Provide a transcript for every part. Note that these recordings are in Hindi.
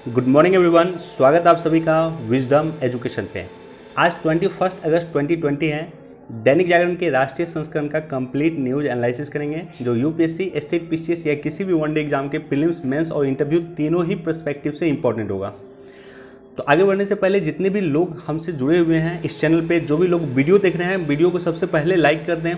गुड मॉर्निंग एवरीवन, स्वागत आप सभी का विजडम एजुकेशन पे। आज 21 अगस्त 2020 है। दैनिक जागरण के राष्ट्रीय संस्करण का कंप्लीट न्यूज एनालिसिस करेंगे जो यूपीएससी, स्टेट पीसीएस या किसी भी वनडे एग्जाम के प्रीलिम्स, मेंस और इंटरव्यू तीनों ही पर्सपेक्टिव से इंपॉर्टेंट होगा। तो आगे बढ़ने से पहले जितने भी लोग हमसे जुड़े हुए हैं इस चैनल पे, जो भी लोग वीडियो देख रहे हैं, वीडियो को सबसे पहले लाइक कर दें,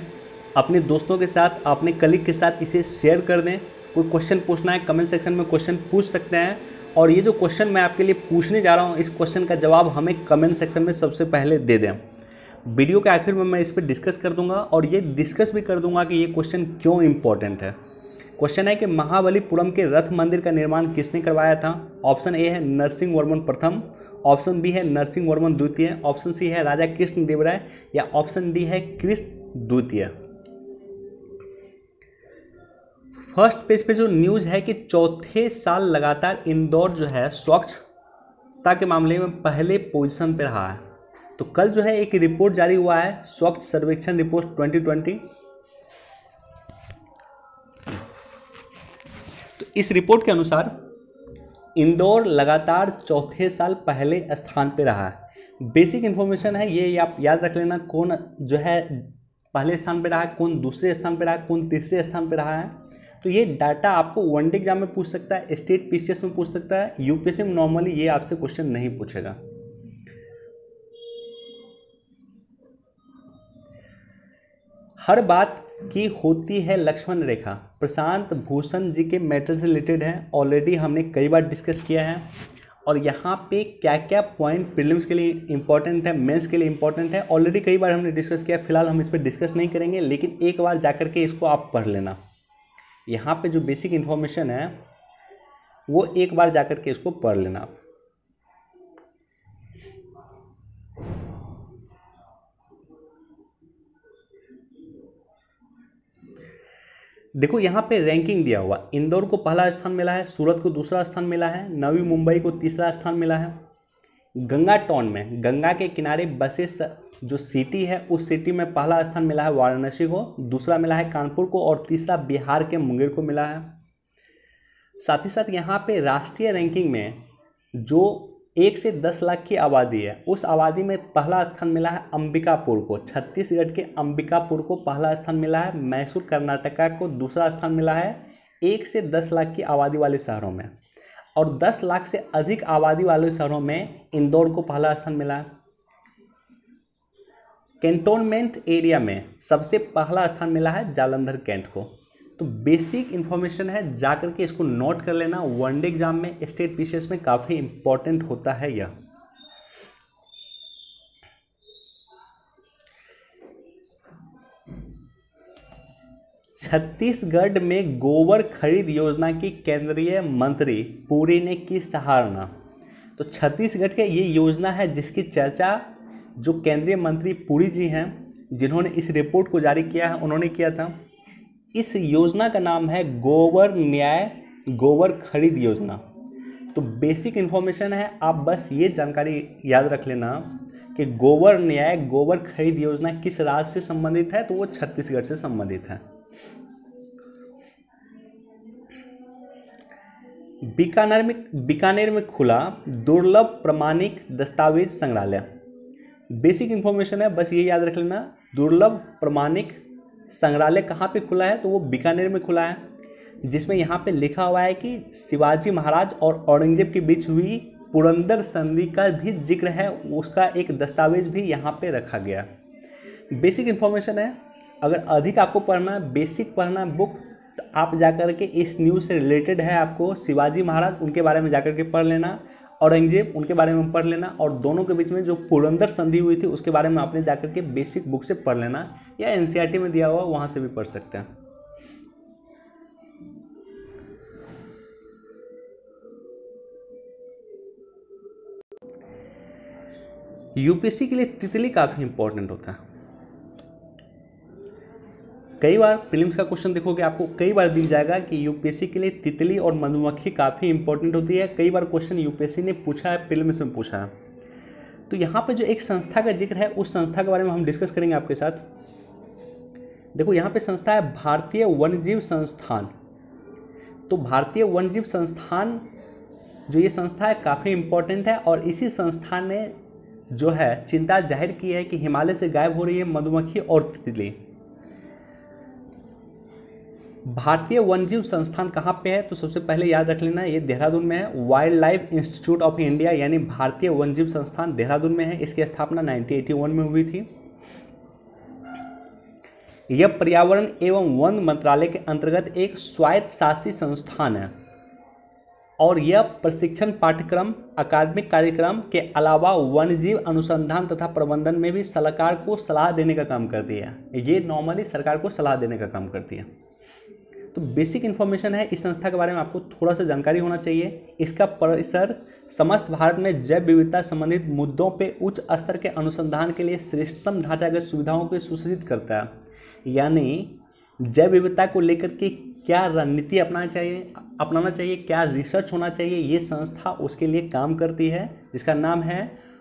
अपने दोस्तों के साथ, अपने कलीग के साथ इसे शेयर कर दें। कोई क्वेश्चन पूछना है कमेंट सेक्शन में क्वेश्चन पूछ सकते हैं, और ये जो क्वेश्चन मैं आपके लिए पूछने जा रहा हूँ इस क्वेश्चन का जवाब हमें कमेंट सेक्शन में सबसे पहले दे दें। वीडियो के आखिर में मैं इस पर डिस्कस कर दूंगा और ये डिस्कस भी कर दूंगा कि ये क्वेश्चन क्यों इम्पोर्टेंट है। क्वेश्चन है कि महाबलीपुरम के रथ मंदिर का निर्माण किसने करवाया था। ऑप्शन ए है नरसिंह वर्मन प्रथम, ऑप्शन बी है नरसिंह वर्मन द्वितीय, ऑप्शन सी है राजा कृष्ण देव राय या ऑप्शन डी है कृष्ण द्वितीय। फर्स्ट पेज पे जो न्यूज़ है कि चौथे साल लगातार इंदौर जो है स्वच्छता के मामले में पहले पोजीशन पे रहा है। तो कल जो है एक रिपोर्ट जारी हुआ है, स्वच्छ सर्वेक्षण रिपोर्ट 2020। तो इस रिपोर्ट के अनुसार इंदौर लगातार चौथे साल पहले स्थान पे रहा है। बेसिक इन्फॉर्मेशन है ये, आप याद रख लेना, कौन जो है पहले स्थान पे रहा है, कौन दूसरे स्थान पे रहा है, कौन तीसरे स्थान पे रहा है। तो ये डाटा आपको वनडे एग्जाम में पूछ सकता है, स्टेट पीसीएस में पूछ सकता है, यूपीएससी में नॉर्मली ये आपसे क्वेश्चन नहीं पूछेगा। हर बात की होती है लक्ष्मण रेखा, प्रशांत भूषण जी के मैटर से रिलेटेड है। ऑलरेडी हमने कई बार डिस्कस किया है और यहाँ पे क्या क्या पॉइंट प्रीलिम्स के लिए इंपॉर्टेंट है, मेंस के लिए इंपॉर्टेंट है, ऑलरेडी कई बार हमने डिस्कस किया। फिलहाल हम इस पर डिस्कस नहीं करेंगे, लेकिन एक बार जाकर के इसको आप पढ़ लेना। यहाँ पे जो बेसिक इन्फॉर्मेशन है वो एक बार जाकर के इसको पढ़ लेना आप। देखो यहाँ पे रैंकिंग दिया हुआ, इंदौर को पहला स्थान मिला है, सूरत को दूसरा स्थान मिला है, नवी मुंबई को तीसरा स्थान मिला है। गंगा टाउन में, गंगा के किनारे बसे जो सिटी है उस सिटी में पहला स्थान मिला है वाराणसी को, दूसरा मिला है कानपुर को और तीसरा बिहार के मुंगेर को मिला है। साथ ही साथ यहाँ पे राष्ट्रीय रैंकिंग में जो 1 से 10 लाख की आबादी है उस आबादी में पहला स्थान मिला है अंबिकापुर को। छत्तीसगढ़ के अंबिकापुर को पहला स्थान मिला है। मैसूर कर्नाटका को दूसरा स्थान मिला है 1 से 10 लाख की आबादी वाले शहरों में, और 10 लाख से अधिक आबादी वाले शहरों में इंदौर को पहला स्थान मिला है। कैंटोनमेंट एरिया में सबसे पहला स्थान मिला है जालंधर कैंट को। तो बेसिक इन्फॉर्मेशन है, जाकर के इसको नोट कर लेना, वनडे एग्जाम में, स्टेट पीसीएस में काफ़ी इंपॉर्टेंट होता है यह। छत्तीसगढ़ में गोबर खरीद योजना की केंद्रीय मंत्री पुरी ने की सराहना। तो छत्तीसगढ़ के ये योजना है जिसकी चर्चा जो केंद्रीय मंत्री पुरी जी हैं, जिन्होंने इस रिपोर्ट को जारी किया है, उन्होंने किया था। इस योजना का नाम है गोबर न्याय गोबर खरीद योजना। तो बेसिक इन्फॉर्मेशन है, आप बस ये जानकारी याद रख लेना कि गोबर न्याय गोबर खरीद योजना किस राज्य से संबंधित है, तो वो छत्तीसगढ़ से संबंधित है। बीकानेर में खुला दुर्लभ प्रमाणिक दस्तावेज संग्रहालय। बेसिक इन्फॉर्मेशन है, बस ये याद रख लेना, दुर्लभ प्रमाणिक संग्रहालय कहाँ पे खुला है, तो वो बीकानेर में खुला है, जिसमें यहाँ पे लिखा हुआ है कि शिवाजी महाराज और औरंगजेब के बीच हुई पुरंदर संधि का भी जिक्र है, उसका एक दस्तावेज भी यहाँ पे रखा गया। बेसिक इन्फॉर्मेशन है, अगर अधिक आपको पढ़ना है, बेसिक पढ़ना बुक, तो आप जाकर के इस न्यूज़ से रिलेटेड है, आपको शिवाजी महाराज उनके बारे में जाकर के पढ़ लेना, औरंगजेब उनके बारे में पढ़ लेना, और दोनों के बीच में जो पुरंदर संधि हुई थी उसके बारे में आपने जाकर के बेसिक बुक से पढ़ लेना, या एनसीईआरटी में दिया हुआ वहाँ से भी पढ़ सकते हैं। यूपीएससी के लिए तितली काफ़ी इंपॉर्टेंट होता है। कई बार प्रीलिम्स का क्वेश्चन देखोगे, आपको कई बार दिख जाएगा कि यूपीएससी के लिए तितली और मधुमक्खी काफ़ी इंपॉर्टेंट होती है। कई बार क्वेश्चन यूपीएससी ने पूछा है, प्रीलिम्स में पूछा है। तो यहाँ पे जो एक संस्था का जिक्र है उस संस्था के बारे में हम डिस्कस करेंगे आपके साथ। देखो यहाँ पे संस्था है भारतीय वन्यजीव संस्थान। तो भारतीय वन्यजीव संस्थान जो ये संस्था है काफ़ी इम्पोर्टेंट है और इसी संस्था ने जो है चिंता जाहिर की है कि हिमालय से गायब हो रही है मधुमक्खी और तितली। भारतीय वन्यजीव संस्थान कहाँ पे है? तो सबसे पहले याद रख लेना ये देहरादून में है। Wild life institute of India यानी भारतीय वन्यजीव संस्थान देहरादून में है। इसकी स्थापना 1981 में हुई थी। यह पर्यावरण एवं वन मंत्रालय के अंतर्गत एक स्वायत्तशासी संस्थान है और यह प्रशिक्षण पाठ्यक्रम, अकादमिक कार्यक्रम के अलावा वन्यजीव अनुसंधान तथा प्रबंधन में भी सरकार को सलाह देने का काम करती है। ये नॉर्मली सरकार को सलाह देने का काम करती है। तो बेसिक इन्फॉर्मेशन है इस संस्था के बारे में, आपको थोड़ा सा जानकारी होना चाहिए। इसका परिसर समस्त भारत में जैव विविधता संबंधित मुद्दों पे उच्च स्तर के अनुसंधान के लिए श्रेष्ठतम ढांचागत सुविधाओं को सुनिश्चित करता है। यानी जैव विविधता को लेकर के क्या रणनीति अपनाना चाहिए, क्या रिसर्च होना चाहिए, ये संस्था उसके लिए काम करती है, जिसका नाम है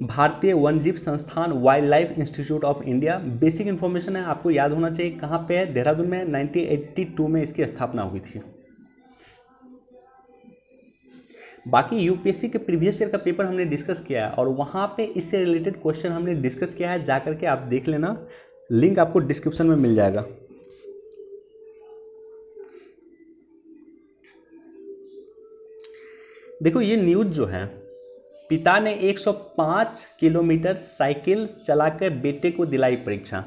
भारतीय वन्यजीव संस्थान, wild life institute of India. Basic information है, आपको याद होना चाहिए। कहाँ पे है? देहरादून में। 1982 में इसकी स्थापना हुई थी। बाकी यूपीएससी के प्रीवियस ईयर का पेपर हमने डिस्कस किया है और वहाँ पे इससे रिलेटेड क्वेश्चन हमने डिस्कस किया है, जा करके आप देख लेना, लिंक आपको डिस्क्रिप्शन में मिल जाएगा। देखो ये न्यूज़ जो है, पिता ने 105 किलोमीटर साइकिल चलाकर बेटे को दिलाई परीक्षा।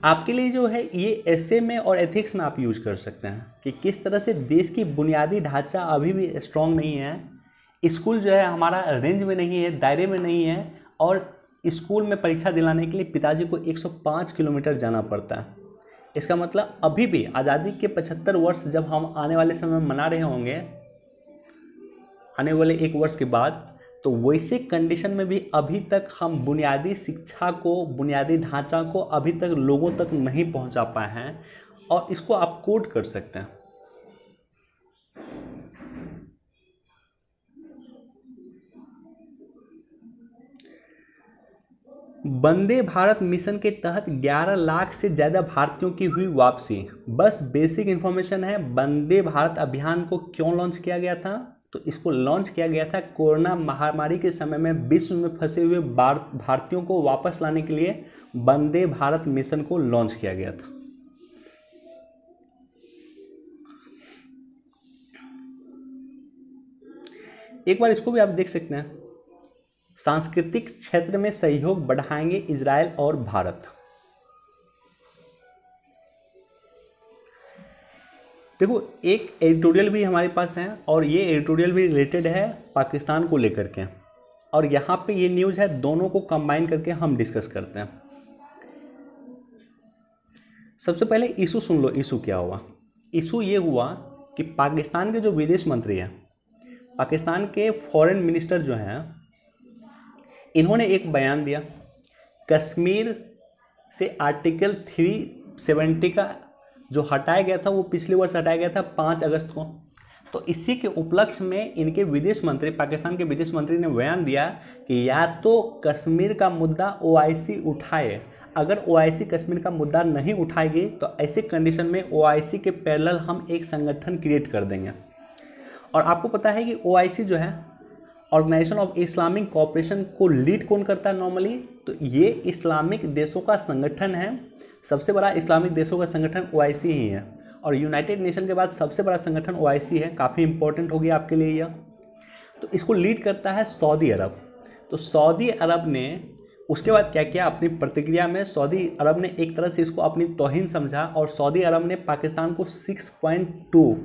आपके लिए जो है ये एसए में और एथिक्स में आप यूज कर सकते हैं कि किस तरह से देश की बुनियादी ढांचा अभी भी स्ट्रांग नहीं है, स्कूल जो है हमारा रेंज में नहीं है, दायरे में नहीं है और स्कूल में परीक्षा दिलाने के लिए पिताजी को 105 किलोमीटर जाना पड़ता है। इसका मतलब अभी भी आज़ादी के 75 वर्ष जब हम आने वाले समय में मना रहे होंगे, आने वाले 1 वर्ष के बाद, तो वैसे कंडीशन में भी अभी तक हम बुनियादी शिक्षा को, बुनियादी ढांचा को अभी तक लोगों तक नहीं पहुंचा पाए हैं और इसको आप कोट कर सकते हैं। वंदे भारत मिशन के तहत 11 लाख से ज़्यादा भारतीयों की हुई वापसी। बस बेसिक इन्फॉर्मेशन है, वंदे भारत अभियान को क्यों लॉन्च किया गया था? तो इसको लॉन्च किया गया था कोरोना महामारी के समय में विश्व में फंसे हुए भारतीयों को वापस लाने के लिए वंदे भारत मिशन को लॉन्च किया गया था। एक बार इसको भी आप देख सकते हैं। सांस्कृतिक क्षेत्र में सहयोग बढ़ाएंगे इजराइल और भारत। देखो एक एडिटोरियल भी हमारे पास है और ये एडिटोरियल भी रिलेटेड है पाकिस्तान को लेकर के, और यहाँ पे ये न्यूज़ है, दोनों को कंबाइन करके हम डिस्कस करते हैं। सबसे पहले इशू सुन लो, इशू क्या हुआ। इशू ये हुआ कि पाकिस्तान के जो विदेश मंत्री हैं, पाकिस्तान के फॉरेन मिनिस्टर जो हैं, इन्होंने एक बयान दिया। कश्मीर से आर्टिकल 370 का जो हटाया गया था, वो पिछले वर्ष हटाया गया था 5 अगस्त को। तो इसी के उपलक्ष्य में इनके विदेश मंत्री, पाकिस्तान के विदेश मंत्री ने बयान दिया कि या तो कश्मीर का मुद्दा ओआईसी उठाए, अगर ओआईसी कश्मीर का मुद्दा नहीं उठाएगी तो ऐसे कंडीशन में ओआईसी के पैरेलल हम एक संगठन क्रिएट कर देंगे। और आपको पता है कि ओआईसी जो है, ऑर्गेनाइजेशन ऑफ इस्लामिक कोऑपरेशन, को लीड कौन करता है नॉर्मली? तो ये इस्लामिक देशों का संगठन है। सबसे बड़ा इस्लामिक देशों का संगठन ओआईसी ही है और यूनाइटेड नेशन के बाद सबसे बड़ा संगठन ओआईसी है। काफ़ी इंपॉर्टेंट हो गया आपके लिए यह। तो इसको लीड करता है सऊदी अरब। तो सऊदी अरब ने उसके बाद क्या किया, अपनी प्रतिक्रिया में सऊदी अरब ने एक तरह से इसको अपनी तौहीन समझा और सऊदी अरब ने पाकिस्तान को $6.2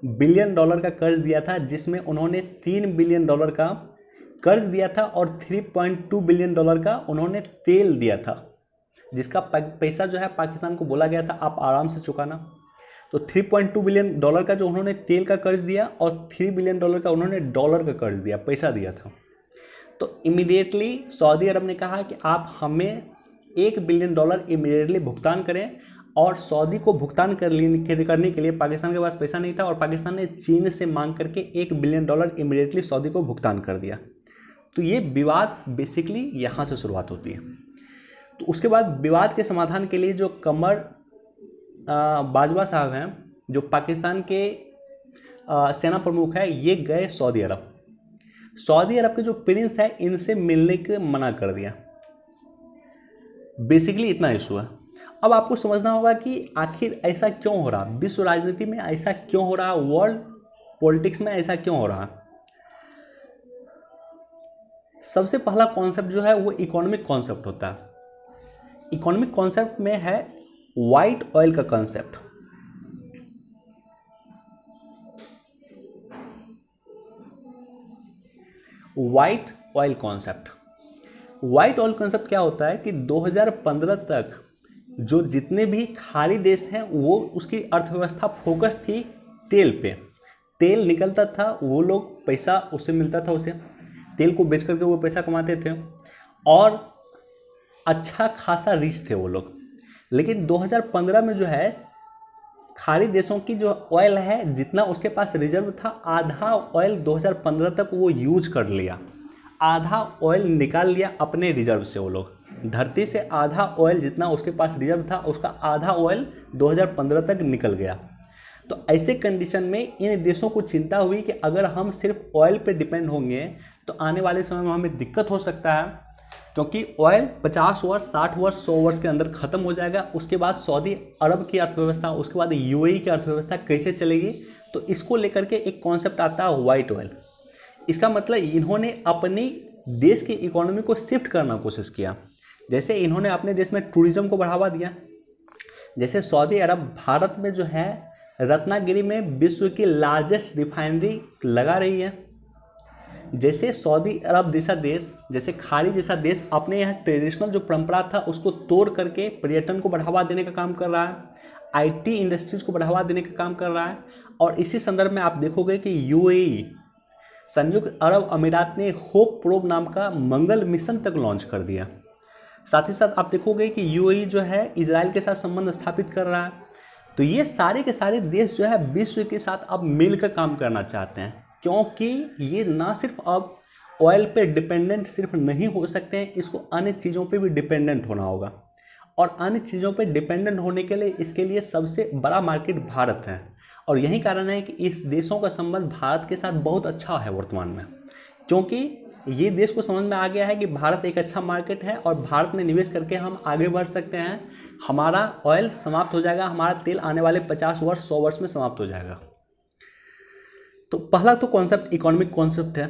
बिलियन का कर्ज दिया था, जिसमें उन्होंने $3 बिलियन का कर्ज दिया था और $3.2 बिलियन का उन्होंने तेल दिया था, जिसका पैसा जो है पाकिस्तान को बोला गया था आप आराम से चुकाना। तो $3.2 बिलियन का जो उन्होंने तेल का कर्ज दिया और $3 बिलियन का उन्होंने डॉलर का कर्ज दिया, पैसा दिया था। तो इमीडिएटली सऊदी अरब ने कहा कि आप हमें $1 बिलियन इमीडिएटली भुगतान करें, और सऊदी को भुगतान करने के लिए पाकिस्तान के पास पैसा नहीं था और पाकिस्तान ने चीन से मांग करके $1 बिलियन इमीडिएटली सऊदी को भुगतान कर दिया। तो ये विवाद बेसिकली यहाँ से शुरुआत होती है। तो उसके बाद विवाद के समाधान के लिए जो कमर बाजवा साहब हैं, जो पाकिस्तान के सेना प्रमुख है, ये गए सऊदी अरब। सऊदी अरब के जो प्रिंस है इनसे मिलने के मना कर दिया। बेसिकली इतना इशू है। अब आपको समझना होगा कि आखिर ऐसा क्यों हो रहा, विश्व राजनीति में ऐसा क्यों हो रहा, वर्ल्ड पॉलिटिक्स में ऐसा क्यों हो रहा। सबसे पहला कॉन्सेप्ट जो है वो इकोनॉमिक कॉन्सेप्ट होता है। इकोनॉमिक कॉन्सेप्ट में है व्हाइट ऑयल का concept. White oil concept, white oil concept क्या होता है कि 2015 तक जो जितने भी खाड़ी देश हैं वो उसकी अर्थव्यवस्था फोकस थी तेल पे। तेल निकलता था, वो लोग पैसा उससे मिलता था, उसे तेल को बेच करके वो पैसा कमाते थे और अच्छा खासा रिच थे वो लोग। लेकिन 2015 में जो है खाड़ी देशों की जो ऑयल है जितना उसके पास रिजर्व था, आधा ऑयल 2015 तक वो यूज कर लिया, आधा ऑयल निकाल लिया अपने रिजर्व से। वो लोग धरती से आधा ऑयल जितना उसके पास रिजर्व था उसका आधा ऑयल 2015 तक निकल गया। तो ऐसे कंडीशन में इन देशों को चिंता हुई कि अगर हम सिर्फ ऑयल पे डिपेंड होंगे तो आने वाले समय में हमें दिक्कत हो सकता है, क्योंकि ऑयल 50 वर्ष 60 वर्ष 100 वर्ष के अंदर ख़त्म हो जाएगा। उसके बाद सऊदी अरब की अर्थव्यवस्था, उसके बाद यूएई की अर्थव्यवस्था कैसे चलेगी। तो इसको लेकर के एक कॉन्सेप्ट आता है व्हाइट ऑयल। इसका मतलब इन्होंने अपनी देश की इकोनॉमी को शिफ्ट करना कोशिश किया। जैसे इन्होंने अपने देश में टूरिज्म को बढ़ावा दिया। जैसे सऊदी अरब भारत में जो है रत्नागिरी में विश्व की लार्जेस्ट रिफाइनरी लगा रही है। जैसे सऊदी अरब जैसा देश, जैसे खाड़ी जैसा देश अपने यहाँ ट्रेडिशनल जो परंपरा था उसको तोड़ करके पर्यटन को बढ़ावा देने का काम कर रहा है, आईटी इंडस्ट्रीज को बढ़ावा देने का काम कर रहा है। और इसी संदर्भ में आप देखोगे कि यूएई, संयुक्त अरब अमीरात ने होप प्रोब नाम का मंगल मिशन तक लॉन्च कर दिया। साथ ही साथ आप देखोगे कि यूएई जो है इजराइल के साथ संबंध स्थापित कर रहा है। तो ये सारे के सारे देश जो है विश्व के साथ अब मिलकर काम करना चाहते हैं, क्योंकि ये ना सिर्फ अब ऑयल पे डिपेंडेंट सिर्फ नहीं हो सकते हैं, इसको अन्य चीज़ों पे भी डिपेंडेंट होना होगा। और अन्य चीज़ों पे डिपेंडेंट होने के लिए इसके लिए सबसे बड़ा मार्केट भारत है। और यही कारण है कि इस देशों का संबंध भारत के साथ बहुत अच्छा है वर्तमान में, क्योंकि ये देश को समझ में आ गया है कि भारत एक अच्छा मार्केट है और भारत में निवेश करके हम आगे बढ़ सकते हैं। हमारा ऑयल समाप्त हो जाएगा, हमारा तेल आने वाले 50 वर्ष 100 वर्ष में समाप्त हो जाएगा। तो पहला तो कॉन्सेप्ट इकोनॉमिक कॉन्सेप्ट है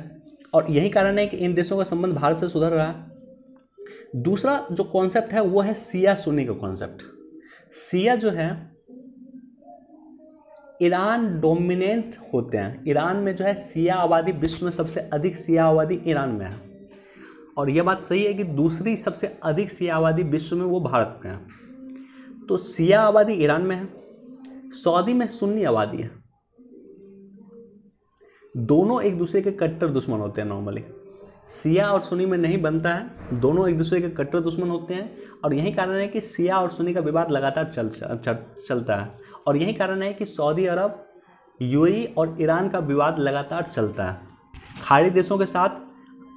और यही कारण है कि इन देशों का संबंध भारत से सुधर रहा है। दूसरा जो कॉन्सेप्ट है वो है शिया सुन्नी का कॉन्सेप्ट। शिया जो है ईरान डोमिनेंट होते हैं। ईरान में जो है शिया आबादी, विश्व में सबसे अधिक शिया आबादी ईरान में है। और यह बात सही है कि दूसरी सबसे अधिक शिया आबादी विश्व में वो भारत में है। तो शिया आबादी ईरान में है, सऊदी में सुन्नी आबादी है। दोनों एक दूसरे के कट्टर दुश्मन होते हैं। नॉर्मली शिया और सुन्नी में नहीं बनता है, दोनों एक दूसरे के कट्टर दुश्मन होते हैं। और यही कारण है कि शिया और सुन्नी का विवाद लगातार चलता है। और यही कारण है कि सऊदी अरब, यूएई और ईरान का विवाद लगातार चलता है। खाड़ी देशों के साथ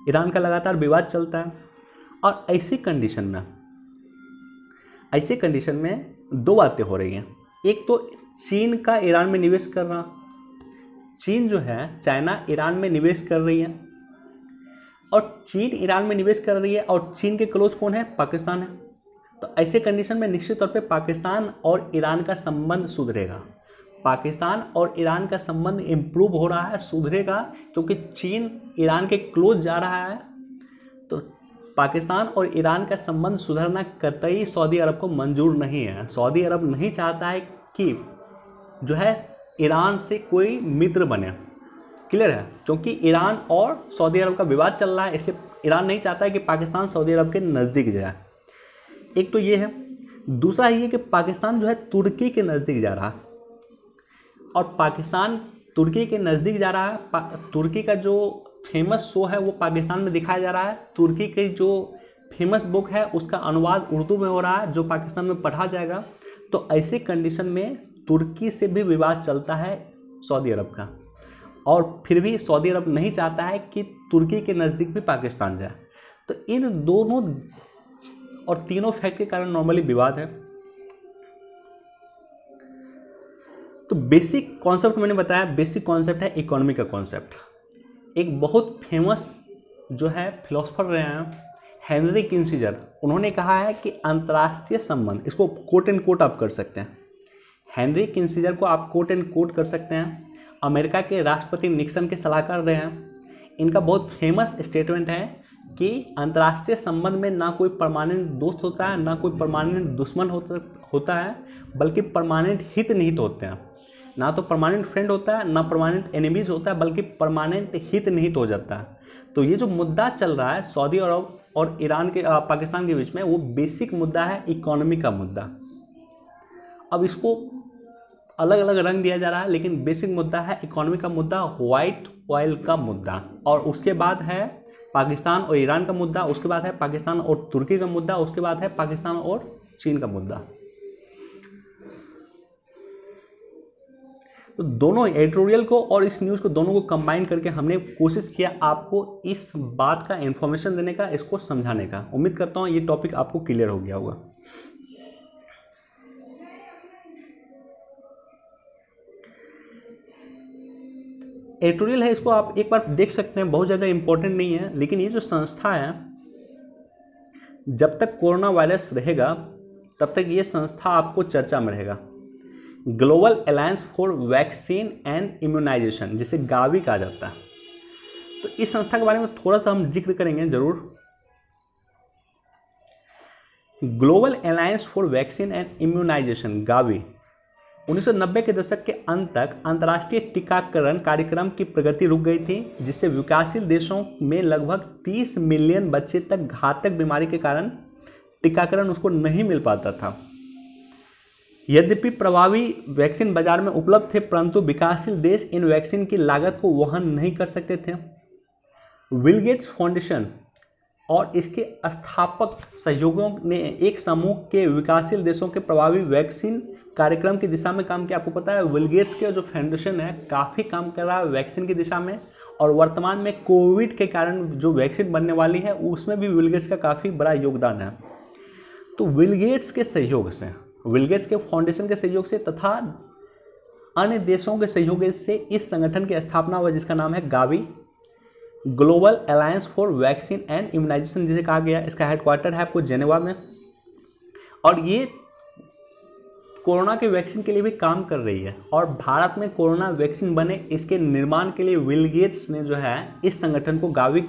ईरान का लगातार विवाद चलता है। और ऐसी कंडीशन में दो बातें हो रही हैं। एक तो चीन का ईरान में निवेश करना, चीन जो है चाइना ईरान में निवेश कर रही है और चीन ईरान में निवेश कर रही है और चीन के क्लोज कौन है? पाकिस्तान है। तो ऐसे कंडीशन में निश्चित तौर पे पाकिस्तान और ईरान का संबंध सुधरेगा। पाकिस्तान और ईरान का संबंध इम्प्रूव हो रहा है, सुधरेगा, क्योंकि चीन ईरान के क्लोज जा रहा है। तो पाकिस्तान और ईरान का संबंध सुधरना कतई सऊदी अरब को मंजूर नहीं है। सऊदी अरब नहीं चाहता है कि जो है ईरान से कोई मित्र बने। क्लियर है? क्योंकि ईरान और सऊदी अरब का विवाद चल रहा है, इसलिए ईरान नहीं चाहता है कि पाकिस्तान सऊदी अरब के नज़दीक जाए। एक तो ये है। दूसरा ये कि पाकिस्तान जो है तुर्की के नज़दीक जा रहा है और पाकिस्तान तुर्की के नज़दीक जा रहा है। तुर्की का जो फेमस शो है वो पाकिस्तान में दिखाया जा रहा है। तुर्की की जो फेमस बुक है उसका अनुवाद उर्दू में हो रहा है, जो पाकिस्तान में पढ़ा जाएगा। तो ऐसे कंडीशन में तुर्की से भी विवाद चलता है सऊदी अरब का, और फिर भी सऊदी अरब नहीं चाहता है कि तुर्की के नज़दीक भी पाकिस्तान जाए। तो इन दोनों और तीनों फैक्ट के कारण नॉर्मली विवाद है। तो बेसिक कॉन्सेप्ट मैंने बताया, बेसिक कॉन्सेप्ट है इकोनॉमी का कॉन्सेप्ट। एक बहुत फेमस जो है फिलोसफर रहे हैं हेनरी किसिंजर, उन्होंने कहा है कि अंतर्राष्ट्रीय संबंध, इसको कोट एंड कोट आप कर सकते हैं, हेनरी किसिंजर को आप कोट एंड कोट कर सकते हैं। अमेरिका के राष्ट्रपति निक्सन के सलाहकार रहे हैं। इनका बहुत फेमस स्टेटमेंट है कि अंतर्राष्ट्रीय संबंध में ना कोई परमानेंट दोस्त होता है, ना कोई परमानेंट दुश्मन होता है, बल्कि परमानेंट हित निहित होते हैं। ना तो परमानेंट फ्रेंड होता है, ना परमानेंट एनिमीज होता है, बल्कि परमानेंट हित निहित हो जाता है। तो ये जो मुद्दा चल रहा है सऊदी अरब और ईरान के पाकिस्तान के बीच में, वो बेसिक मुद्दा है इकोनॉमी का मुद्दा। अब इसको अलग अलग रंग दिया जा रहा है, लेकिन बेसिक मुद्दा है इकोनॉमी का मुद्दा, व्हाइट ऑयल का मुद्दा, और उसके बाद है पाकिस्तान और ईरान का मुद्दा, उसके बाद है पाकिस्तान और तुर्की का मुद्दा, उसके बाद है पाकिस्तान और चीन का मुद्दा। तो दोनों एडिटोरियल को और इस न्यूज़ को दोनों को कंबाइन करके हमने कोशिश किया आपको इस बात का इन्फॉर्मेशन देने का, इसको समझाने का। उम्मीद करता हूँ ये टॉपिक आपको क्लियर हो गया होगा। एडिटोरियल है, इसको आप एक बार देख सकते हैं, बहुत ज़्यादा इंपॉर्टेंट नहीं है, लेकिन ये जो संस्था है, जब तक कोरोना वायरस रहेगा तब तक ये संस्था आपको चर्चा में रहेगा। Global alliance for vaccine and immunization, जिसे गावी कहा जाता है। तो इस संस्था के बारे में थोड़ा सा हम जिक्र करेंगे जरूर। Global alliance for vaccine and immunization Gavi 1990 के दशक के अंत तक अंतर्राष्ट्रीय टीकाकरण कार्यक्रम की प्रगति रुक गई थी, जिससे विकासशील देशों में लगभग 30 मिलियन बच्चे तक घातक बीमारी के कारण टीकाकरण उसको नहीं मिल पाता था। यद्यपि प्रभावी वैक्सीन बाजार में उपलब्ध थे, परंतु विकासशील देश इन वैक्सीन की लागत को वहन नहीं कर सकते थे। बिल गेट्स फाउंडेशन और इसके स्थापक सहयोगियों ने एक समूह के विकासशील देशों के प्रभावी वैक्सीन कार्यक्रम की दिशा में काम किया। आपको पता है बिल गेट्स के जो फाउंडेशन है काफ़ी काम कर रहा है वैक्सीन की दिशा में, और वर्तमान में कोविड के कारण जो वैक्सीन बनने वाली है उसमें भी बिल गेट्स का काफ़ी बड़ा योगदान है। तो बिल गेट्स के सहयोग से, बिल गेट्स के फाउंडेशन के सहयोग से तथा अन्य देशों के सहयोग से इस संगठन की स्थापना हुआ, जिसका नाम है Gavi, global alliance for vaccine and immunization जिसे कहा गया। इसका हेडक्वार्टर है आपको जेनेवा में, और ये कोरोना के वैक्सीन के लिए भी काम कर रही है। और भारत में कोरोना वैक्सीन बने, इसके निर्माण के लिए बिल गेट्स ने जो है इस संगठन को गावी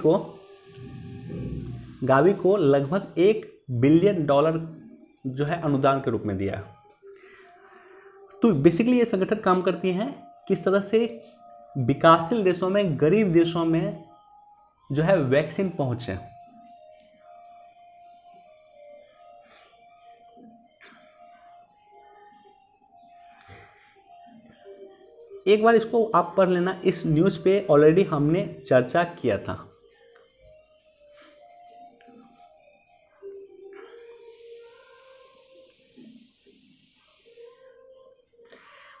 को लगभग $1 बिलियन जो है अनुदान के रूप में दिया। तो बेसिकली ये संगठन काम करती हैं किस तरह से विकासशील देशों में, गरीब देशों में जो है वैक्सीन पहुंचे। एक बार इसको आप पढ़ लेना, इस न्यूज़ पे ऑलरेडी हमने चर्चा किया था।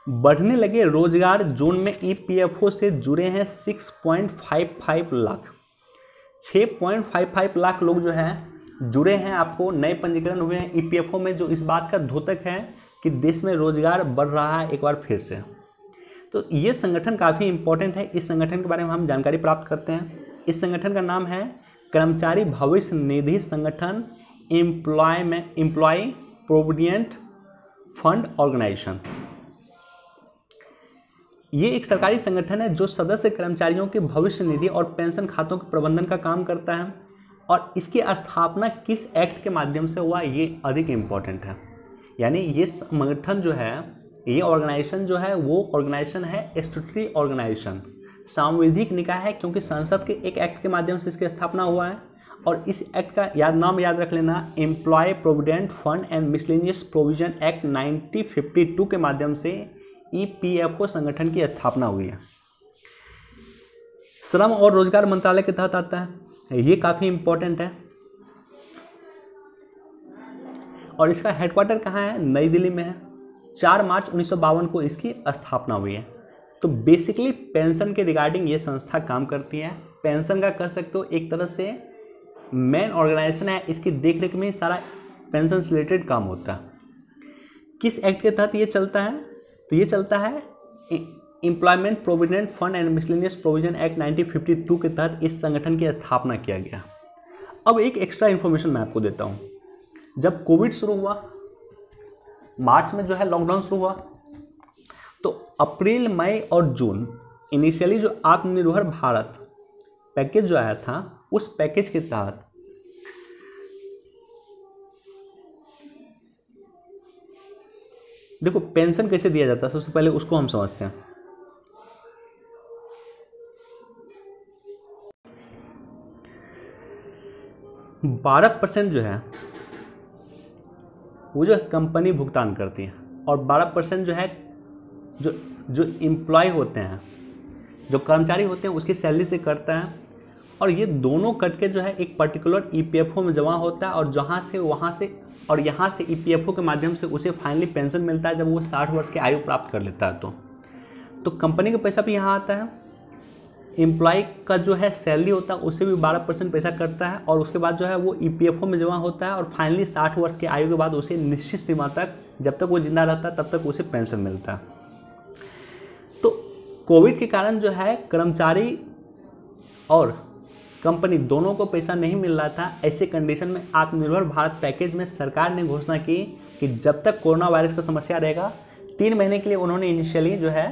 बढ़ने लगे रोजगार, जोन में ईपीएफओ से जुड़े हैं 6.55 लाख। 6.55 लाख लोग जो हैं जुड़े हैं, आपको नए पंजीकरण हुए हैं ईपीएफओ में, जो इस बात का द्योतक है कि देश में रोजगार बढ़ रहा है एक बार फिर से। तो ये संगठन काफ़ी इंपॉर्टेंट है। इस संगठन के बारे में हम जानकारी प्राप्त करते हैं। इस संगठन का नाम है कर्मचारी भविष्य निधि संगठन, एम्प्लॉय प्रोविडेंट फंड ऑर्गेनाइजेशन। ये एक सरकारी संगठन है जो सदस्य कर्मचारियों के भविष्य निधि और पेंशन खातों के प्रबंधन का काम करता है, और इसकी स्थापना किस एक्ट के माध्यम से हुआ ये अधिक इम्पोर्टेंट है। यानी ये संगठन जो है, ये ऑर्गेनाइजेशन जो है वो ऑर्गेनाइजेशन है स्टैट्यूटरी ऑर्गेनाइजेशन, सांविधिक निकाय है, क्योंकि संसद के एक एक्ट के माध्यम से इसकी स्थापना हुआ है। और इस एक्ट का नाम याद रख लेना, employ provident fund and miscellaneous provision act 1952 के माध्यम से ईपीएफओ संगठन की स्थापना हुई है। श्रम और रोजगार मंत्रालय के तहत आता है, ये काफ़ी इंपॉर्टेंट है। और इसका हेडक्वार्टर कहाँ है? नई दिल्ली में है। 4 मार्च 1952 को इसकी स्थापना हुई है। तो बेसिकली पेंशन के रिगार्डिंग ये संस्था काम करती है। पेंशन का कह सकते हो एक तरह से मेन ऑर्गेनाइजेशन है, इसकी देखरेख में सारा पेंशन से रिलेटेड काम होता है। किस एक्ट के तहत ये चलता है? तो ये चलता है employment provident fund and miscellaneous provision act 1952 के तहत इस संगठन की स्थापना किया गया। अब एक एक्स्ट्रा इन्फॉर्मेशन मैं आपको देता हूँ। जब कोविड शुरू हुआ, मार्च में जो है लॉकडाउन शुरू हुआ, तो अप्रैल, मई और जून इनिशियली जो आत्मनिर्भर भारत पैकेज जो आया था, उस पैकेज के तहत देखो पेंशन कैसे दिया जाता है, सबसे पहले उसको हम समझते हैं। 12% जो है वो जो कंपनी भुगतान करती है, और 12% जो है जो जो एम्प्लॉय होते हैं, जो कर्मचारी होते हैं, उसकी सैलरी से करता है। और ये दोनों कट के जो है एक पर्टिकुलर ईपीएफओ में जमा होता है, और जहाँ से वहाँ से और यहाँ से ईपीएफओ के माध्यम से उसे फाइनली पेंशन मिलता है जब वो 60 वर्ष की आयु प्राप्त कर लेता है। तो कंपनी का पैसा भी यहाँ आता है, एम्प्लॉय का जो है सैलरी होता है उससे भी 12% पैसा करता है, और उसके बाद जो है वो ईपीएफओ में जमा होता है, और फाइनली 60 वर्ष की आयु के बाद उसे निश्चित सीमा तक, जब तक वो जिंदा रहता है तब तक उसे पेंशन मिलता है। तो कोविड के कारण जो है कर्मचारी और कंपनी दोनों को पैसा नहीं मिल रहा था। ऐसे कंडीशन में आत्मनिर्भर भारत पैकेज में सरकार ने घोषणा की कि जब तक कोरोना वायरस का समस्या रहेगा, 3 महीने के लिए उन्होंने इनिशियली जो है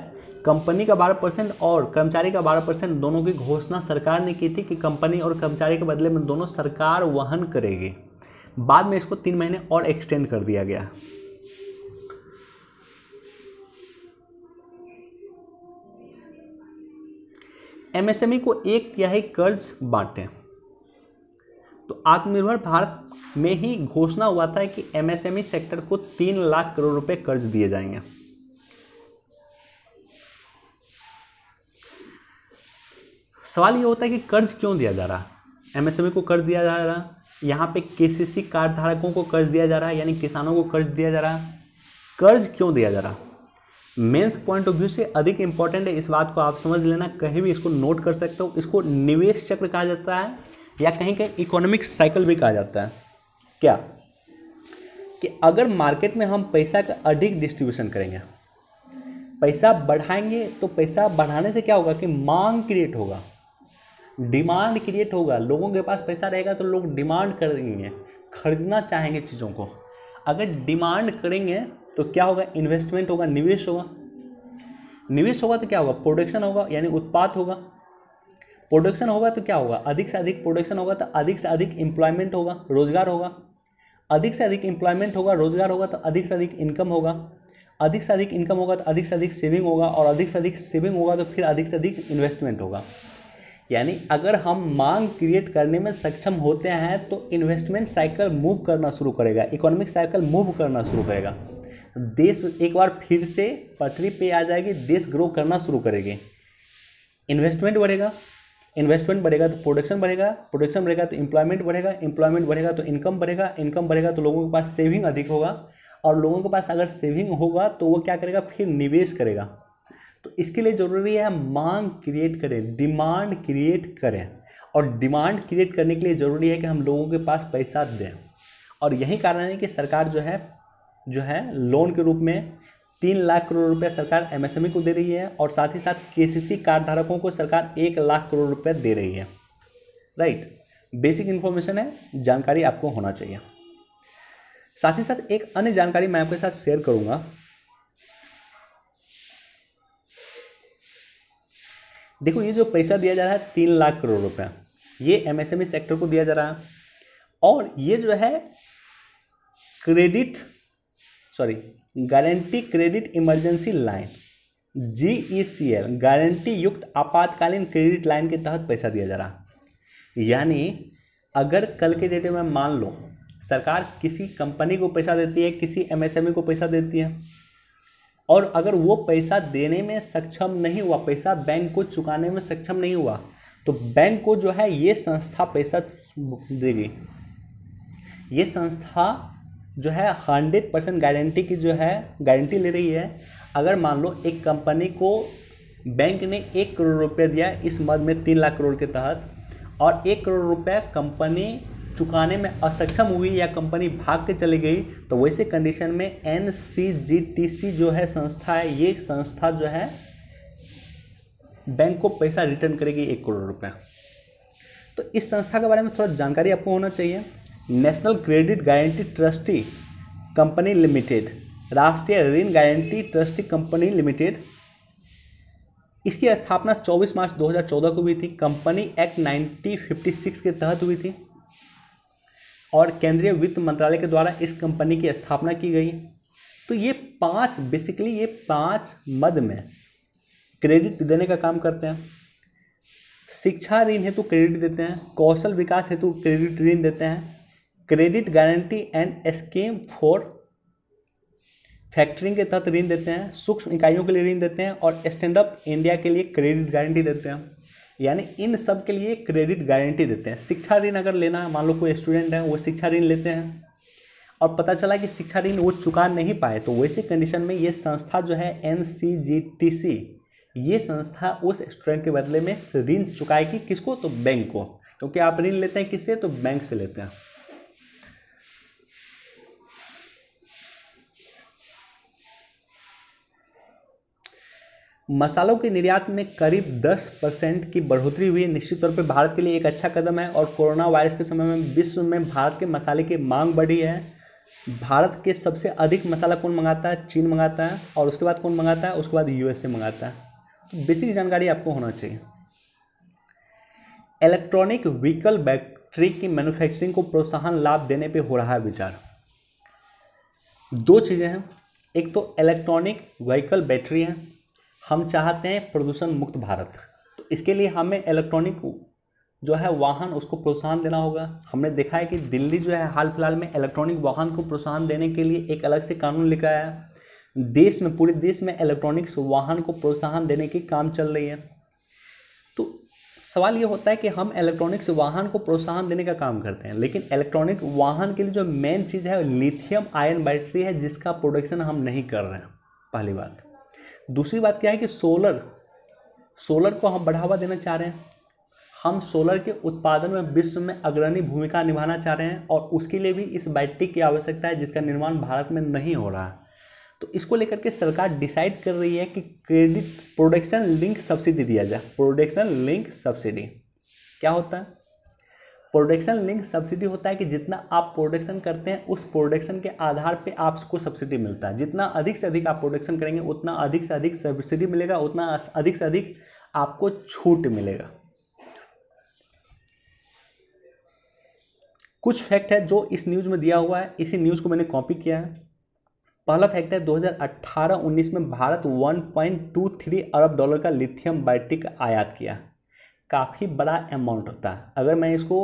कंपनी का 12% और कर्मचारी का 12% दोनों की घोषणा सरकार ने की थी कि कंपनी और कर्मचारी के बदले में दोनों सरकार वहन करेगी। बाद में इसको 3 महीने और एक्सटेंड कर दिया गया। एमएसएमई को 1/3 कर्ज बांटे। तो आत्मनिर्भर भारत में ही घोषणा हुआ था कि एमएसएमई सेक्टर को 3 लाख करोड़ रुपए कर्ज दिए जाएंगे। सवाल ये होता है कि कर्ज क्यों दिया जा रहा है, एमएसएमई को कर्ज दिया जा रहा है, यहाँ पे केसीसी कार्ड धारकों को कर्ज दिया जा रहा है, यानी किसानों को कर्ज दिया जा रहा है। कर्ज क्यों दिया जा रहा है, मेंस पॉइंट ऑफ व्यू से अधिक इंपॉर्टेंट है, इस बात को आप समझ लेना, कहीं भी इसको नोट कर सकते हो। इसको निवेश चक्र कहा जाता है, या कहीं कहीं इकोनॉमिक साइकिल भी कहा जाता है। क्या कि अगर मार्केट में हम पैसा का अधिक डिस्ट्रीब्यूशन करेंगे, पैसा बढ़ाएंगे, तो पैसा बढ़ाने से क्या होगा कि मांग क्रिएट होगा, डिमांड क्रिएट होगा। लोगों के पास पैसा रहेगा तो लोग डिमांड करेंगे, खरीदना चाहेंगे चीज़ों को। अगर डिमांड करेंगे तो क्या होगा, इन्वेस्टमेंट होगा, निवेश होगा। निवेश होगा तो क्या होगा, प्रोडक्शन होगा, यानी उत्पाद होगा। प्रोडक्शन होगा तो क्या होगा, अधिक से अधिक प्रोडक्शन होगा तो अधिक से अधिक एम्प्लॉयमेंट होगा, रोजगार होगा। अधिक से अधिक एम्प्लॉयमेंट होगा, रोजगार होगा तो अधिक से अधिक इनकम होगा। अधिक से अधिक इनकम होगा तो अधिक से अधिक सेविंग होगा, और अधिक से अधिक सेविंग होगा तो फिर अधिक से अधिक इन्वेस्टमेंट होगा। यानी अगर हम मांग क्रिएट करने में सक्षम होते हैं तो इन्वेस्टमेंट साइकिल मूव करना शुरू करेगा, इकोनॉमिक साइकिल मूव करना शुरू करेगा, देश एक बार फिर से पटरी पे आ जाएगी, देश ग्रो करना शुरू करेगी। इन्वेस्टमेंट बढ़ेगा, इन्वेस्टमेंट बढ़ेगा तो प्रोडक्शन बढ़ेगा, प्रोडक्शन बढ़ेगा तो एम्प्लॉयमेंट बढ़ेगा, एम्प्लॉयमेंट बढ़ेगा तो इनकम बढ़ेगा, इनकम बढ़ेगा तो लोगों के पास सेविंग अधिक होगा, और लोगों के पास अगर सेविंग होगा तो वो क्या करेगा, फिर निवेश करेगा। तो इसके लिए ज़रूरी है मांग क्रिएट करें, डिमांड क्रिएट करें, और डिमांड क्रिएट करने के लिए ज़रूरी है कि हम लोगों के पास पैसा दें। और यही कारण है कि सरकार जो है लोन के रूप में 3 लाख करोड़ रुपए सरकार एमएसएमई को दे रही है, और साथ ही साथ केसीसी कार्ड धारकों को सरकार 1 लाख करोड़ रुपए दे रही है। राइट, बेसिक इन्फॉर्मेशन है, जानकारी आपको होना चाहिए। साथ ही साथ एक अन्य जानकारी मैं आपके साथ शेयर करूंगा। देखो, ये जो पैसा दिया जा रहा है 3 लाख करोड़ रुपए, ये एमएसएमई सेक्टर को दिया जा रहा है, और ये जो है guarantee credit emergency line, GECL, guarantee युक्त आपातकालीन क्रेडिट लाइन के तहत पैसा दिया जा रहा है। यानी अगर कल के डेट में मान लो सरकार किसी कंपनी को पैसा देती है, किसी एमएसएमई को पैसा देती है, और अगर वो पैसा देने में सक्षम नहीं हुआ, पैसा बैंक को चुकाने में सक्षम नहीं हुआ, तो बैंक को जो है ये संस्था पैसा देगी। ये संस्था जो है 100% गारंटी की जो है गारंटी ले रही है। अगर मान लो एक कंपनी को बैंक ने 1 करोड़ रुपए दिया इस मद में 3 लाख करोड़ के तहत, और 1 करोड़ रुपए कंपनी चुकाने में असक्षम हुई या कंपनी भाग के चली गई, तो वैसे कंडीशन में NCGTC जो है संस्था है, ये संस्था जो है बैंक को पैसा रिटर्न करेगी 1 करोड़ रुपया। तो इस संस्था के बारे में थोड़ा जानकारी आपको होना चाहिए। National credit guarantee trustee company limited, राष्ट्रीय ऋण गारंटी ट्रस्टी कंपनी लिमिटेड, इसकी स्थापना 24 मार्च 2014 को हुई थी। कंपनी एक्ट 1956 के तहत हुई थी और केंद्रीय वित्त मंत्रालय के द्वारा इस कंपनी की स्थापना की गई। तो ये पांच मद में क्रेडिट देने का काम करते हैं। शिक्षा ऋण हेतु क्रेडिट देते हैं, कौशल विकास हेतु क्रेडिट ऋण देते हैं, credit guarantee and scheme for factoring के तहत ऋण देते हैं, सूक्ष्म इकाइयों के लिए ऋण देते हैं और स्टैंड अप इंडिया के लिए क्रेडिट गारंटी देते हैं। यानी इन सब के लिए क्रेडिट गारंटी देते हैं। शिक्षा ऋण अगर लेना है, मान लो कोई स्टूडेंट है वो शिक्षा ऋण लेते हैं और पता चला कि शिक्षा ऋण वो चुका नहीं पाए, तो वैसी कंडीशन में ये संस्था जो है NCGTC, ये संस्था उस स्टूडेंट के बदले में ऋण चुकाएगी किसको? तो बैंक को, क्योंकि आप ऋण लेते हैं किससे? तो बैंक से लेते हैं। मसालों के निर्यात में करीब 10% की बढ़ोतरी हुई है। निश्चित तौर पे भारत के लिए एक अच्छा कदम है और कोरोना वायरस के समय में विश्व में भारत के मसाले की मांग बढ़ी है। भारत के सबसे अधिक मसाला कौन मंगाता है? चीन मंगाता है। और उसके बाद कौन मंगाता है? उसके बाद USA मंगाता है। तो बेसिक जानकारी आपको होना चाहिए। इलेक्ट्रॉनिक व्हीकल बैटरी की मैन्युफैक्चरिंग को प्रोत्साहन लाभ देने पर हो रहा है विचार। दो चीज़ें हैं, एक तो इलेक्ट्रॉनिक व्हीकल बैटरी है, हम चाहते हैं प्रदूषण मुक्त भारत, तो इसके लिए हमें इलेक्ट्रॉनिक जो है वाहन उसको प्रोत्साहन देना होगा। हमने देखा है कि दिल्ली जो है हाल फिलहाल में इलेक्ट्रॉनिक वाहन को प्रोत्साहन देने के लिए एक अलग से कानून लेकर आया है। देश में, पूरे देश में इलेक्ट्रॉनिक्स वाहन को प्रोत्साहन देने की काम चल रही है। तो सवाल ये होता है कि हम इलेक्ट्रॉनिक्स वाहन को प्रोत्साहन देने का काम करते हैं, लेकिन इलेक्ट्रॉनिक वाहन के लिए जो मेन चीज़ है लिथियम आयन बैटरी है, जिसका प्रोडक्शन हम नहीं कर रहे हैं, पहली बात। दूसरी बात क्या है कि सोलर को हम बढ़ावा देना चाह रहे हैं। हम सोलर के उत्पादन में विश्व में अग्रणी भूमिका निभाना चाह रहे हैं और उसके लिए भी इस बैटरी की आवश्यकता है, जिसका निर्माण भारत में नहीं हो रहा है। तो इसको लेकर के सरकार डिसाइड कर रही है कि क्रेडिट प्रोडक्शन लिंक सब्सिडी दिया जाए। प्रोडक्शन लिंक सब्सिडी क्या होता है? प्रोडक्शन लिंक सब्सिडी होता है कि जितना आप प्रोडक्शन करते हैं उस प्रोडक्शन के आधार पे आपको सब्सिडी मिलता है। जितना अधिक से अधिक आप प्रोडक्शन करेंगे उतना अधिक से अधिक सब्सिडी मिलेगा, उतना अधिक से अधिक आपको छूट मिलेगा। कुछ फैक्ट है जो इस न्यूज़ में दिया हुआ है, इसी न्यूज़ को मैंने कॉपी किया है। पहला फैक्ट है 2018-19 में भारत 1.23 अरब डॉलर का लिथियम बैटरी का आयात किया। काफ़ी बड़ा अमाउंट होता है। अगर मैं इसको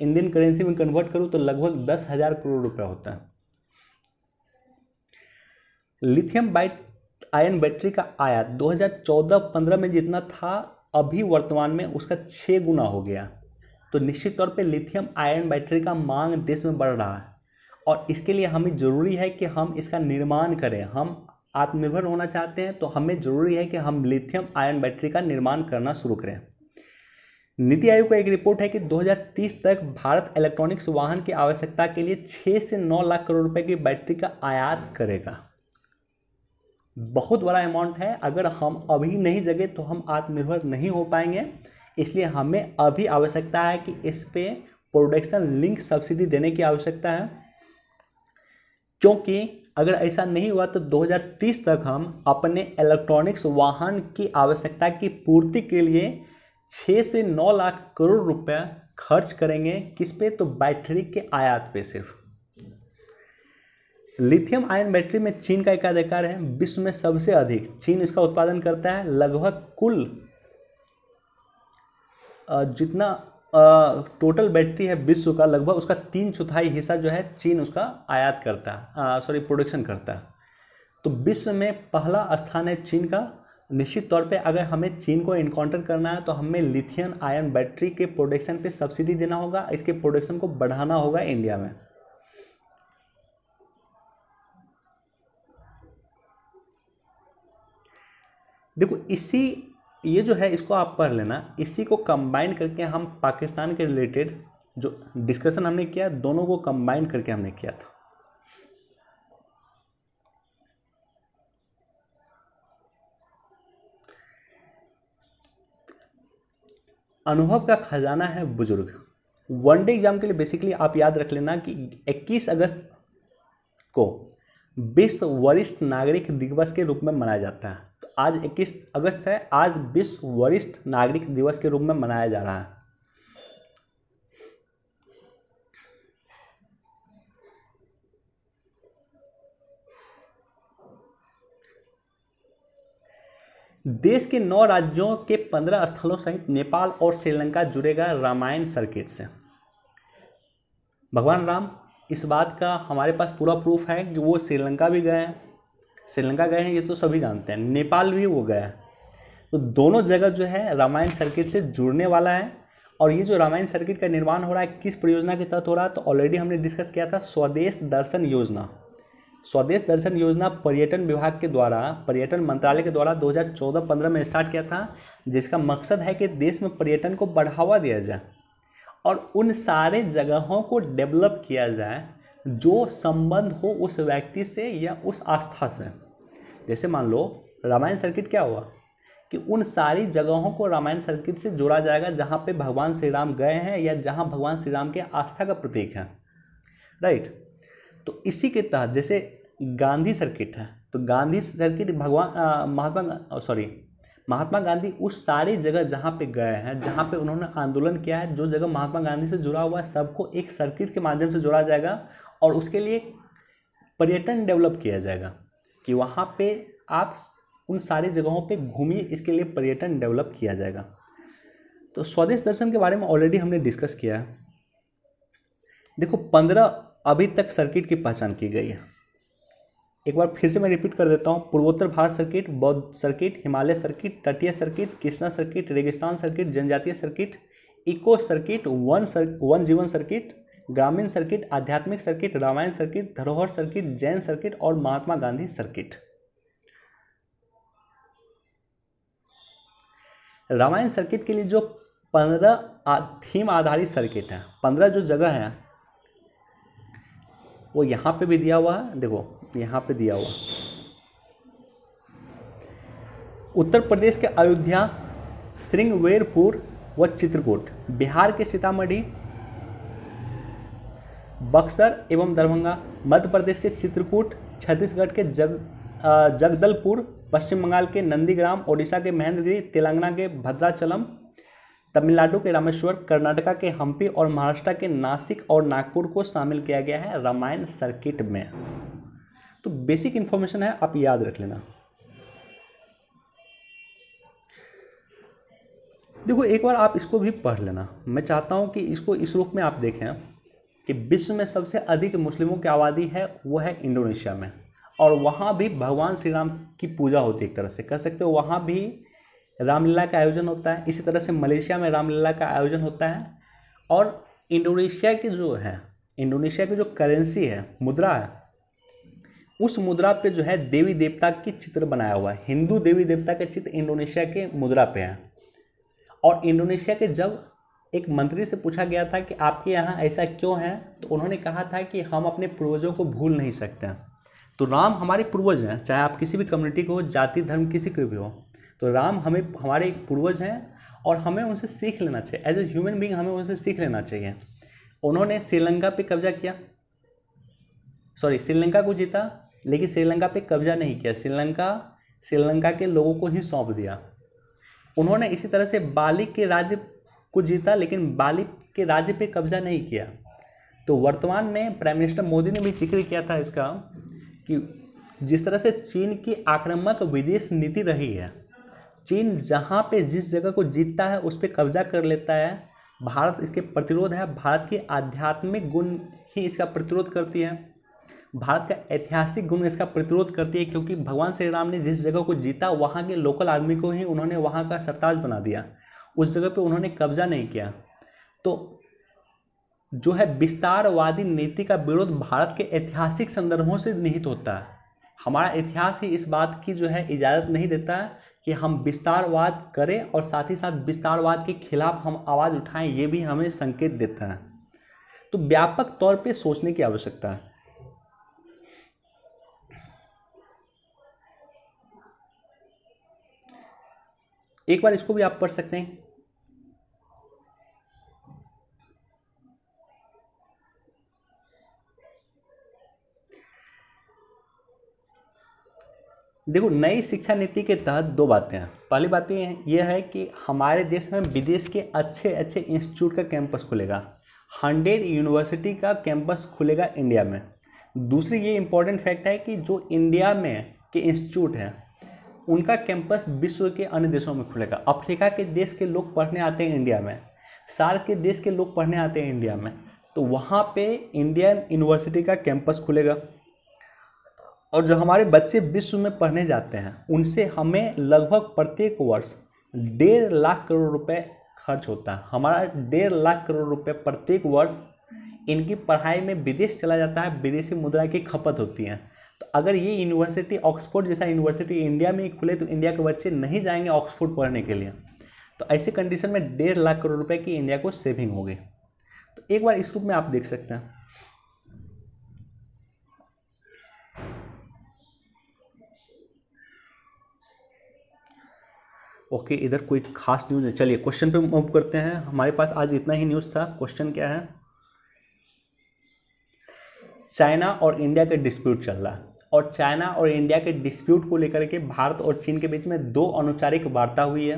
इंडियन करेंसी में कन्वर्ट करूं तो लगभग 10,000 करोड़ रुपया होता है। लिथियम आयन बैटरी का आयात 2014-15 में जितना था, अभी वर्तमान में उसका 6 गुना हो गया। तो निश्चित तौर पे लिथियम आयन बैटरी का मांग देश में बढ़ रहा है और इसके लिए हमें ज़रूरी है कि हम इसका निर्माण करें। हम आत्मनिर्भर होना चाहते हैं तो हमें ज़रूरी है कि हम लिथियम आयन बैटरी का निर्माण करना शुरू करें। नीति आयोग का एक रिपोर्ट है कि 2030 तक भारत इलेक्ट्रॉनिक्स वाहन की आवश्यकता के लिए 6 से 9 लाख करोड़ रुपए की बैटरी का आयात करेगा। बहुत बड़ा अमाउंट है। अगर हम अभी नहीं जगे तो हम आत्मनिर्भर नहीं हो पाएंगे। इसलिए हमें अभी आवश्यकता है कि इस पे प्रोडक्शन लिंक सब्सिडी देने की आवश्यकता है, क्योंकि अगर ऐसा नहीं हुआ तो 2030 तक हम अपने इलेक्ट्रॉनिक्स वाहन की आवश्यकता की पूर्ति के लिए 6 से 9 लाख करोड़ रुपया खर्च करेंगे। किस पे? तो बैटरी के आयात पे। सिर्फ लिथियम आयन बैटरी में चीन का एकाधिकार है। विश्व में सबसे अधिक चीन इसका उत्पादन करता है। लगभग कुल जितना टोटल बैटरी है विश्व का, लगभग उसका 3/4 हिस्सा जो है चीन उसका आयात करता है, प्रोडक्शन करता है। तो विश्व में पहला स्थान है चीन का। निश्चित तौर पे अगर हमें चीन को इनकाउंटर करना है तो हमें लिथियम आयन बैटरी के प्रोडक्शन पे सब्सिडी देना होगा, इसके प्रोडक्शन को बढ़ाना होगा इंडिया में। देखो ये जो है इसको आप पढ़ लेना। इसी को कंबाइन करके हम पाकिस्तान के रिलेटेड जो डिस्कशन हमने किया, दोनों को कंबाइन करके हमने किया था। अनुभव का खजाना है बुजुर्ग। वनडे एग्जाम के लिए बेसिकली आप याद रख लेना कि 21 अगस्त को विश्व वरिष्ठ नागरिक दिवस के रूप में मनाया जाता है। तो आज 21 अगस्त है, आज विश्व वरिष्ठ नागरिक दिवस के रूप में मनाया जा रहा है। देश के 9 राज्यों के 15 स्थलों सहित नेपाल और श्रीलंका जुड़ेगा रामायण सर्किट से। भगवान राम, इस बात का हमारे पास पूरा प्रूफ है कि वो श्रीलंका भी गए हैं। श्रीलंका गए हैं ये तो सभी जानते हैं, नेपाल भी वो गए हैं। तो दोनों जगह जो है रामायण सर्किट से जुड़ने वाला है। और ये जो रामायण सर्किट का निर्माण हो रहा है किस परियोजना के तहत हो रहा है, तो ऑलरेडी हमने डिस्कस किया था, स्वदेश दर्शन योजना। स्वदेश दर्शन योजना पर्यटन विभाग के द्वारा, पर्यटन मंत्रालय के द्वारा 2014-15 में स्टार्ट किया था, जिसका मकसद है कि देश में पर्यटन को बढ़ावा दिया जाए और उन सारे जगहों को डेवलप किया जाए जो संबंध हो उस व्यक्ति से या उस आस्था से। जैसे मान लो रामायण सर्किट क्या हुआ कि उन सारी जगहों को रामायण सर्किट से जोड़ा जाएगा जहाँ पे भगवान श्री राम गए हैं या जहाँ भगवान श्री राम के आस्था का प्रतीक है, राइट। तो इसी के तहत जैसे गांधी सर्किट है, तो गांधी सर्किट महात्मा गांधी उस सारी जगह जहाँ पे गए हैं, जहाँ पे उन्होंने आंदोलन किया है, जो जगह महात्मा गांधी से जुड़ा हुआ है, सबको एक सर्किट के माध्यम से जोड़ा जाएगा और उसके लिए पर्यटन डेवलप किया जाएगा कि वहाँ पे आप उन सारी जगहों पे घूमिए, इसके लिए पर्यटन डेवलप किया जाएगा। तो स्वदेश दर्शन के बारे में ऑलरेडी हमने डिस्कस किया है। देखो 15 अभी तक सर्किट की पहचान की गई है। एक बार फिर से मैं रिपीट कर देता हूँ, पूर्वोत्तर भारत सर्किट, बौद्ध सर्किट, हिमालय सर्किट, तटीय सर्किट, कृष्णा सर्किट, रेगिस्तान सर्किट, जनजातीय सर्किट, इको सर्किट, वन जीवन सर्किट, ग्रामीण सर्किट, आध्यात्मिक सर्किट, रामायण सर्किट, धरोहर सर्किट, जैन सर्किट और महात्मा गांधी सर्किट। रामायण सर्किट के लिए जो 15 थीम आधारित सर्किट है, 15 जो जगह है वो यहाँ पे भी दिया हुआ है। देखो यहाँ पे दिया हुआ, उत्तर प्रदेश के अयोध्या, श्रृंगवेरपुर व चित्रकूट, बिहार के सीतामढ़ी, बक्सर एवं दरभंगा, मध्य प्रदेश के चित्रकूट, छत्तीसगढ़ के जगदलपुर, पश्चिम बंगाल के नंदीग्राम, ओडिशा के महेंद्रगिरी, तेलंगाना के भद्राचलम, तमिलनाडु के रामेश्वर, कर्नाटका के हम्पी और महाराष्ट्र के नासिक और नागपुर को शामिल किया गया है रामायण सर्किट में। तो बेसिक इंफॉर्मेशन है, आप याद रख लेना। देखो एक बार आप इसको भी पढ़ लेना। मैं चाहता हूं कि इसको इस रूप में आप देखें कि विश्व में सबसे अधिक मुस्लिमों की आबादी है वो है इंडोनेशिया में, और वहाँ भी भगवान श्री राम की पूजा होती है। एक तरह से कह सकते हो वहाँ भी रामलीला का आयोजन होता है। इसी तरह से मलेशिया में रामलीला का आयोजन होता है। और इंडोनेशिया की जो करेंसी है, मुद्रा है, उस मुद्रा पे जो है देवी देवता की चित्र बनाया हुआ है। हिंदू देवी देवता के चित्र इंडोनेशिया के मुद्रा पे है। और इंडोनेशिया के जब एक मंत्री से पूछा गया था कि आपके यहाँ ऐसा क्यों है, तो उन्होंने कहा था कि हम अपने पूर्वजों को भूल नहीं सकते। तो राम हमारे पूर्वज हैं, चाहे आप किसी भी कम्युनिटी को हो, जाति धर्म किसी को भी हो, तो राम हमारे एक पूर्वज हैं और हमें उनसे सीख लेना चाहिए। एज ए ह्यूमन बीइंग हमें उनसे सीख लेना चाहिए। उन्होंने श्रीलंका पे कब्जा किया, श्रीलंका को जीता, लेकिन श्रीलंका पे कब्जा नहीं किया, श्रीलंका के लोगों को ही सौंप दिया। उन्होंने इसी तरह से बाली के राज्य को जीता, लेकिन बाली के राज्य पे कब्जा नहीं किया। तो वर्तमान में प्राइम मिनिस्टर मोदी ने भी जिक्र किया था इसका कि जिस तरह से चीन की आक्रामक विदेश नीति रही है, चीन जहाँ पे जिस जगह को जीतता है उस पर कब्जा कर लेता है। भारत इसके प्रतिरोध है, भारत की आध्यात्मिक गुण ही इसका प्रतिरोध करती है, भारत का ऐतिहासिक गुण इसका प्रतिरोध करती है, क्योंकि भगवान श्री राम ने जिस जगह को जीता वहाँ के लोकल आदमी को ही उन्होंने वहाँ का सरताज बना दिया, उस जगह पे उन्होंने कब्जा नहीं किया। तो जो है विस्तारवादी नीति का विरोध भारत के ऐतिहासिक संदर्भों से निहित होता है। हमारा इतिहास ही इस बात की जो है इजाज़त नहीं देता है कि हम विस्तारवाद करें और साथ ही साथ विस्तारवाद के खिलाफ हम आवाज़ उठाएं, ये भी हमें संकेत देता है। तो व्यापक तौर पे सोचने की आवश्यकता है। एक बार इसको भी आप पढ़ सकते हैं। देखो, नई शिक्षा नीति के तहत दो बातें हैं। पहली बात ये है कि हमारे देश में विदेश के अच्छे अच्छे इंस्टीट्यूट का कैंपस खुलेगा। 100 यूनिवर्सिटी का कैंपस खुलेगा इंडिया में। दूसरी ये इम्पोर्टेंट फैक्ट है कि जो इंडिया में के इंस्टीट्यूट हैं उनका कैंपस विश्व के अन्य देशों में खुलेगा। अफ्रीका के देश के लोग पढ़ने आते हैं इंडिया में, सार्क के देश के लोग पढ़ने आते हैं इंडिया में, तो वहाँ पे इंडियन यूनिवर्सिटी का कैंपस खुलेगा। और जो हमारे बच्चे विश्व में पढ़ने जाते हैं उनसे हमें लगभग प्रत्येक वर्ष 1.5 लाख करोड़ रुपए खर्च होता है। हमारा 1.5 लाख करोड़ रुपए प्रत्येक वर्ष इनकी पढ़ाई में विदेश चला जाता है, विदेशी मुद्रा की खपत होती है। तो अगर ये यूनिवर्सिटी ऑक्सफोर्ड जैसा यूनिवर्सिटी इंडिया में ही खुले तो इंडिया के बच्चे नहीं जाएंगे ऑक्सफोर्ड पढ़ने के लिए। तो ऐसी कंडीशन में 1.5 लाख करोड़ रुपए की इंडिया को सेविंग होगी। तो एक बार इस रूप में आप देख सकते हैं। ओके, इधर कोई खास न्यूज़ है। चलिए क्वेश्चन पे मूव करते हैं। हमारे पास आज इतना ही न्यूज़ था। क्वेश्चन क्या है? चाइना और इंडिया का डिस्प्यूट चल रहा है और चाइना और इंडिया के डिस्प्यूट को लेकर के भारत और चीन के बीच में 2 अनौपचारिक वार्ता हुई है।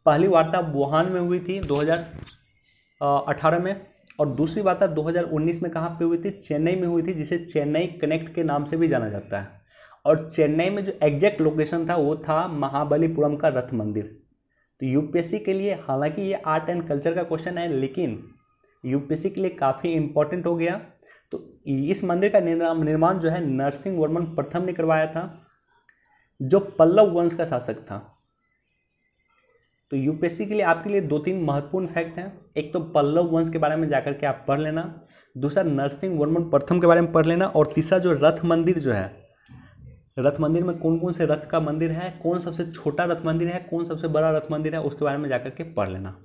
पहली वार्ता वुहान में हुई थी 2018 में, और दूसरी वार्ता 2019 में कहाँ पे हुई थी? चेन्नई में हुई थी, जिसे चेन्नई कनेक्ट के नाम से भी जाना जाता है। और चेन्नई में जो एग्जैक्ट लोकेशन था वो था महाबलीपुरम का रथ मंदिर। तो यूपीएससी के लिए, हालांकि ये आर्ट एंड कल्चर का क्वेश्चन है, लेकिन यूपीएससी के लिए काफ़ी इंपॉर्टेंट हो गया। तो इस मंदिर का निर्माण जो है नरसिंह वर्मन प्रथम ने करवाया था, जो पल्लव वंश का शासक था। तो यूपीएससी के लिए आपके लिए 2-3 महत्वपूर्ण फैक्ट हैं। एक तो पल्लव वंश के बारे में जाकर के आप पढ़ लेना, दूसरा नरसिंह वर्मन प्रथम के बारे में पढ़ लेना, और तीसरा जो रथ मंदिर जो है, रथ मंदिर में कौन कौन से रथ का मंदिर है, कौन सबसे छोटा रथ मंदिर है, कौन सबसे बड़ा रथ मंदिर है, उसके बारे में जाकर के पढ़ लेना।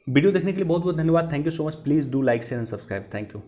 वीडियो देखने के लिए बहुत बहुत धन्यवाद। Thank you so much. Please do like share and subscribe. Thank you.